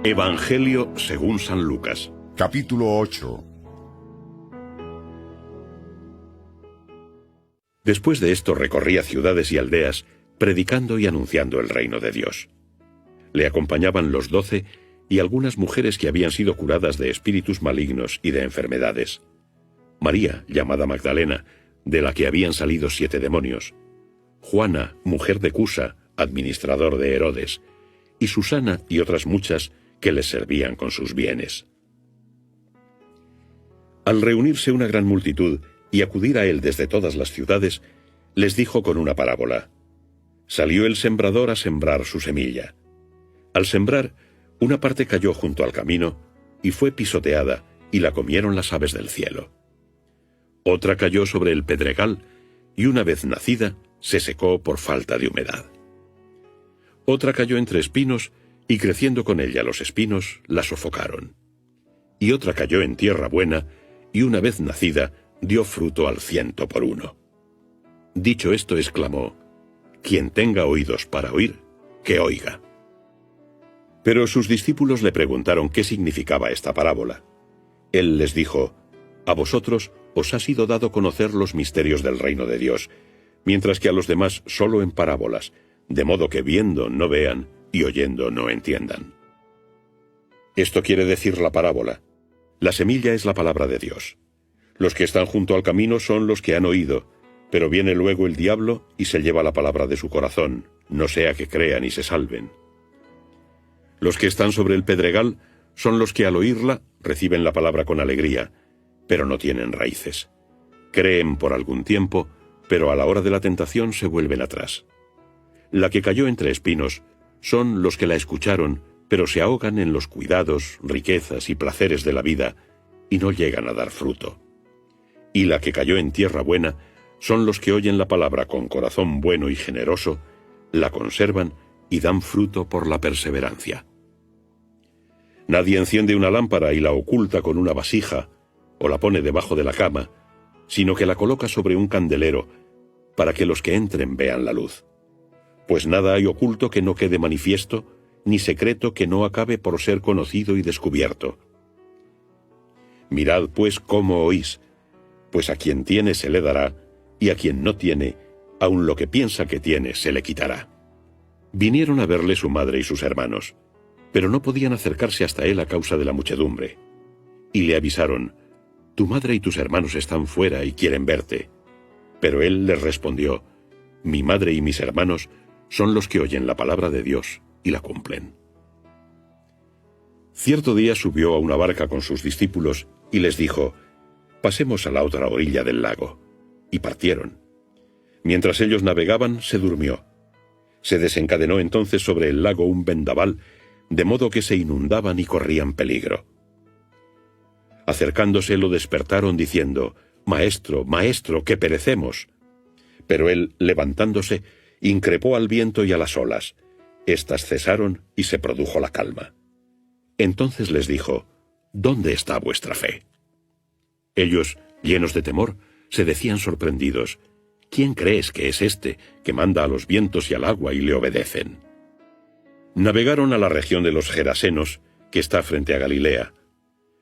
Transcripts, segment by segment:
Evangelio según San Lucas. Capítulo 8. Después de esto recorría ciudades y aldeas, predicando y anunciando el reino de Dios. Le acompañaban los 12 y algunas mujeres que habían sido curadas de espíritus malignos y de enfermedades. María, llamada Magdalena, de la que habían salido 7 demonios. Juana, mujer de Cusa, administrador de Herodes, y Susana y otras muchas que les servían con sus bienes. Al reunirse una gran multitud y acudir a él desde todas las ciudades, les dijo con una parábola: Salió el sembrador a sembrar su semilla. Al sembrar, una parte cayó junto al camino y fue pisoteada, y la comieron las aves del cielo. Otra cayó sobre el pedregal, y una vez nacida, se secó por falta de humedad. Otra cayó entre espinos, y creciendo con ella los espinos, la sofocaron. Y otra cayó en tierra buena, y una vez nacida, dio fruto al 100%. Dicho esto, exclamó: Quien tenga oídos para oír, que oiga. Pero sus discípulos le preguntaron qué significaba esta parábola. Él les dijo: A vosotros os ha sido dado conocer los misterios del reino de Dios, mientras que a los demás solo en parábolas, de modo que viendo no vean y oyendo no entiendan. Esto quiere decir la parábola. La semilla es la palabra de Dios. Los que están junto al camino son los que han oído, pero viene luego el diablo y se lleva la palabra de su corazón, no sea que crean y se salven. Los que están sobre el pedregal son los que al oírla reciben la palabra con alegría, pero no tienen raíces. Creen por algún tiempo, pero a la hora de la tentación se vuelven atrás. La que cayó entre espinos son los que la escucharon, pero se ahogan en los cuidados, riquezas y placeres de la vida, y no llegan a dar fruto. Y la que cayó en tierra buena son los que oyen la palabra con corazón bueno y generoso, la conservan y dan fruto por la perseverancia. Nadie enciende una lámpara y la oculta con una vasija, o la pone debajo de la cama, sino que la coloca sobre un candelero, para que los que entren vean la luz. Pues nada hay oculto que no quede manifiesto, ni secreto que no acabe por ser conocido y descubierto. Mirad pues cómo oís, pues a quien tiene se le dará, y a quien no tiene, aun lo que piensa que tiene se le quitará. Vinieron a verle su madre y sus hermanos, pero no podían acercarse hasta él a causa de la muchedumbre. Y le avisaron: Tu madre y tus hermanos están fuera y quieren verte. Pero él les respondió: Mi madre y mis hermanos son los que oyen la palabra de Dios y la cumplen. Cierto día subió a una barca con sus discípulos y les dijo: Pasemos a la otra orilla del lago. Y partieron. Mientras ellos navegaban, se durmió. Se desencadenó entonces sobre el lago un vendaval, de modo que se inundaban y corrían peligro. Acercándose lo despertaron diciendo: Maestro, maestro, que perecemos. Pero él, levantándose, increpó al viento y a las olas. Estas cesaron y se produjo la calma. Entonces les dijo: ¿Dónde está vuestra fe? Ellos, llenos de temor, se decían sorprendidos: ¿Quién crees que es este, que manda a los vientos y al agua y le obedecen? Navegaron a la región de los Gerasenos, que está frente a Galilea.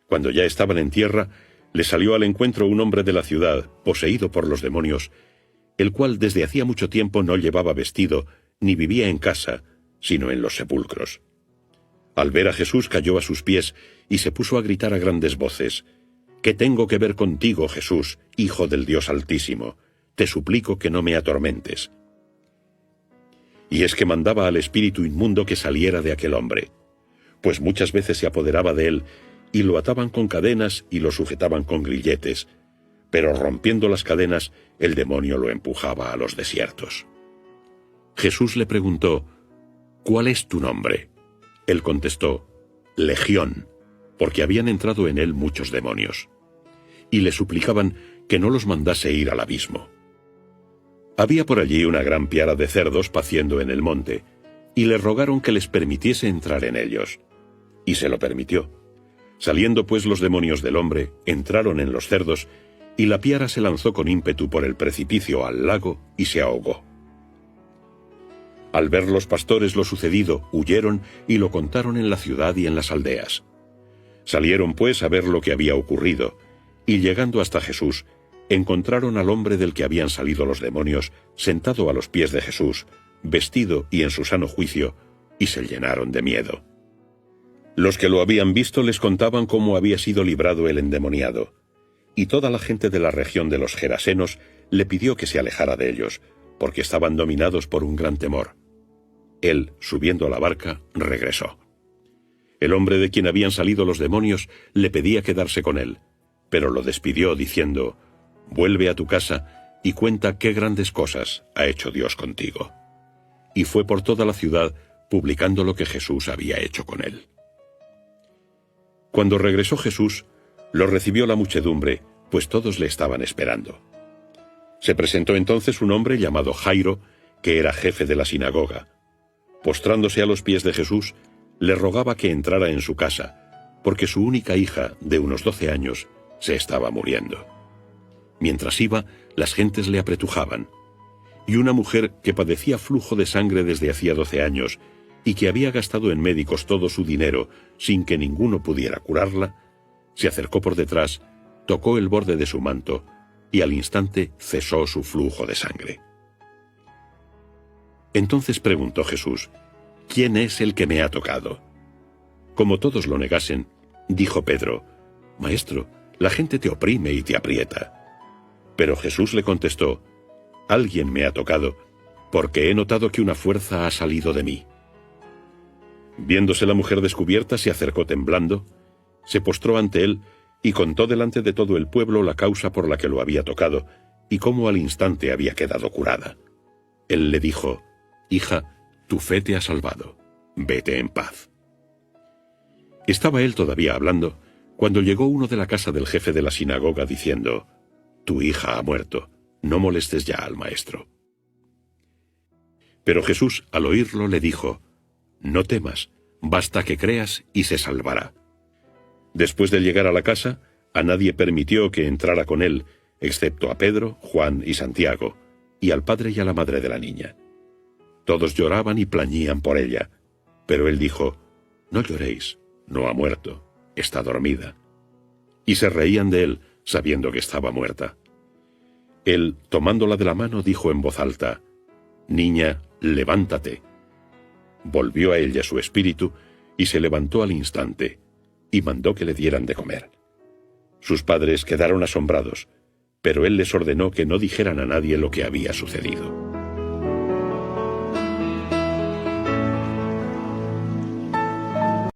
Cuando ya estaban en tierra, les salió al encuentro un hombre de la ciudad, poseído por los demonios, el cual desde hacía mucho tiempo no llevaba vestido, ni vivía en casa, sino en los sepulcros. Al ver a Jesús cayó a sus pies y se puso a gritar a grandes voces: ¿Qué tengo que ver contigo, Jesús, Hijo del Dios Altísimo? Te suplico que no me atormentes. Y es que mandaba al espíritu inmundo que saliera de aquel hombre, pues muchas veces se apoderaba de él, y lo ataban con cadenas y lo sujetaban con grilletes, pero rompiendo las cadenas, el demonio lo empujaba a los desiertos. Jesús le preguntó: ¿Cuál es tu nombre? Él contestó: Legión, porque habían entrado en él muchos demonios. Y le suplicaban que no los mandase ir al abismo. Había por allí una gran piara de cerdos paciendo en el monte, y le rogaron que les permitiese entrar en ellos. Y se lo permitió. Saliendo pues los demonios del hombre, entraron en los cerdos, y la piara se lanzó con ímpetu por el precipicio al lago y se ahogó. Al ver los pastores lo sucedido, huyeron y lo contaron en la ciudad y en las aldeas. Salieron pues a ver lo que había ocurrido, y llegando hasta Jesús, encontraron al hombre del que habían salido los demonios, sentado a los pies de Jesús, vestido y en su sano juicio, y se llenaron de miedo. Los que lo habían visto les contaban cómo había sido librado el endemoniado, y toda la gente de la región de los Gerasenos le pidió que se alejara de ellos, porque estaban dominados por un gran temor. Él, subiendo a la barca, regresó. El hombre de quien habían salido los demonios le pedía quedarse con él, pero lo despidió diciendo: «Vuelve a tu casa y cuenta qué grandes cosas ha hecho Dios contigo». Y fue por toda la ciudad publicando lo que Jesús había hecho con él. Cuando regresó Jesús, lo recibió la muchedumbre, pues todos le estaban esperando. Se presentó entonces un hombre llamado Jairo, que era jefe de la sinagoga. Postrándose a los pies de Jesús, le rogaba que entrara en su casa, porque su única hija, de unos 12 años, se estaba muriendo. Mientras iba, las gentes le apretujaban, y una mujer que padecía flujo de sangre desde hacía 12 años, y que había gastado en médicos todo su dinero sin que ninguno pudiera curarla, se acercó por detrás, tocó el borde de su manto, y al instante cesó su flujo de sangre. Entonces preguntó Jesús: «¿Quién es el que me ha tocado?». Como todos lo negasen, dijo Pedro: «Maestro, la gente te oprime y te aprieta». Pero Jesús le contestó: «Alguien me ha tocado, porque he notado que una fuerza ha salido de mí». Viéndose la mujer descubierta, se acercó temblando, se postró ante él y contó delante de todo el pueblo la causa por la que lo había tocado y cómo al instante había quedado curada. Él le dijo: «Hija, tu fe te ha salvado. Vete en paz». Estaba él todavía hablando, cuando llegó uno de la casa del jefe de la sinagoga diciendo: «Tu hija ha muerto, no molestes ya al maestro». Pero Jesús, al oírlo, le dijo: «No temas, basta que creas y se salvará». Después de llegar a la casa, a nadie permitió que entrara con él, excepto a Pedro, Juan y Santiago, y al padre y a la madre de la niña. Todos lloraban y plañían por ella, pero él dijo: «No lloréis, no ha muerto, está dormida». Y se reían de él, sabiendo que estaba muerta. Él, tomándola de la mano, dijo en voz alta: «Niña, levántate». Volvió a ella su espíritu, y se levantó al instante, y mandó que le dieran de comer. Sus padres quedaron asombrados, pero él les ordenó que no dijeran a nadie lo que había sucedido.